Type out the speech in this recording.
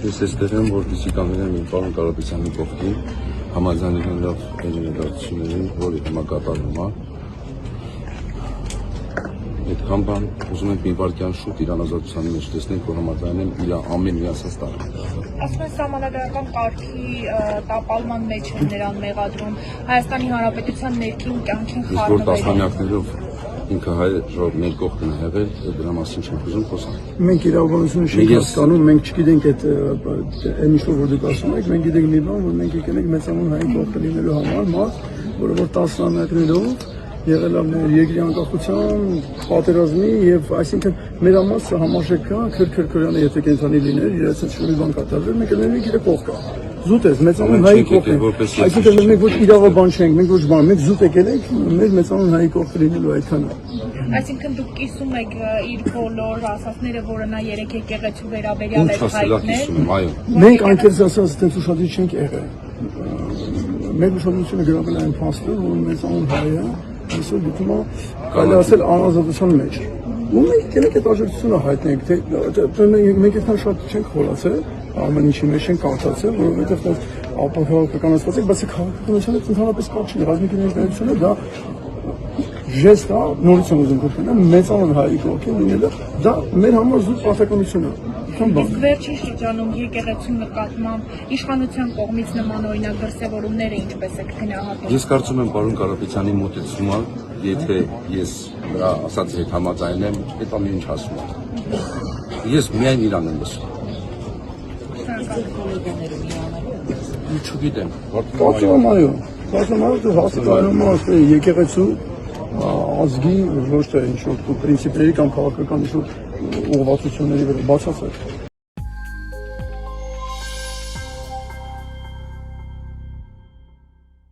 Ես այստեղ եմ, որպեսզի կանգնեմ իմ պարոն Կարապետյանի կողքին, համաձայնելով ներդրություններին, որի հիմա կատարվում է։ Այդքան բան ուզում ենք մի վայրկյան շուտ Իրան ազատության մեջ տեսնենք, որ համաձայնեն իր ամեն միացած տարի։ Ասում են սահմանադրական կարգի տապալման մեջ են նրան մեղադրում, Հայաստանի Հանրապետության ներքին կյանքին Իսկ որ տասնամյակներով ինքը հայ մեր կողքն է եղել, դրա մասին չենք ուզում խոսալ։ Մենք իրավաբանությունը չենք հասկանում, մենք չգիտենք այդ այն ինչ որ դուք ասում եք, մենք գիտենք մի բան, որ մենք եկել ենք մեծանուն հայ կողքը լինելու համար, որը որ տասնամյակներով եղել է մեր երկրի անկախության պատերազմի եւ այսինքն մեր համար համարժեք է քրքրքրյանը եթե կենցանի լիներ իր այսպես շնորհի բան կատարվել մենք լինենք իր կողքը զուտ է մեծանուն հայի կողքը այսինքն մենք ոչ իրավաբան չենք մենք ոչ բան մենք զուտ եկել ենք մեր մեծանուն հայի կողքը լինելու այդքան այսինքն դուք կիսում եք իր բոլոր ասածները որը նա երեք եկեղեցու վերաբերյալ է հայտնել մենք անկեղծ ասած այդպես ուշադրի չենք եղել մեր ուշադրությունը գրավել այն փաստը որ մեծանուն հայը այսօր դիտում է կարելի ասել անազատության մեջ ու մենք գնանք այդ աջակցությունը հայտնենք թե մենք այդքան շատ չենք խորացել ամեն ինչի մեջ ենք կանցացել որովհետև ապահովականացված ենք բայց քաղաքականության հետ ընդհանրապես կապ չունի ռազմիկի ներկայությունը դա ժեստ է նորից եմ ուզում կոչվել մեծանուն հայի կողքին լինելը դա մեր համար զուտ պարտականություն է Իսկ վերջին շրջանում եկեղեցու նկատմամբ իշխանության կողմից նման օրինակ դրսևորումները ինչպես եք գնահատում Ես կարծում եմ պարոն Կարապետյանի մոտեցումը եթե ես նրա ասածի հետ համաձայնեմ այդ ամեն ինչ ասում եմ ես միայն իրան եմ լսում Չգիտեմ Կարծում այո դու հասկանում ես եկեղեցու ազգի ոչ թե ինչ-որ պրինցիպների կամ քաղաքական ինչ-որ ուղղվածությունների վրա բացասական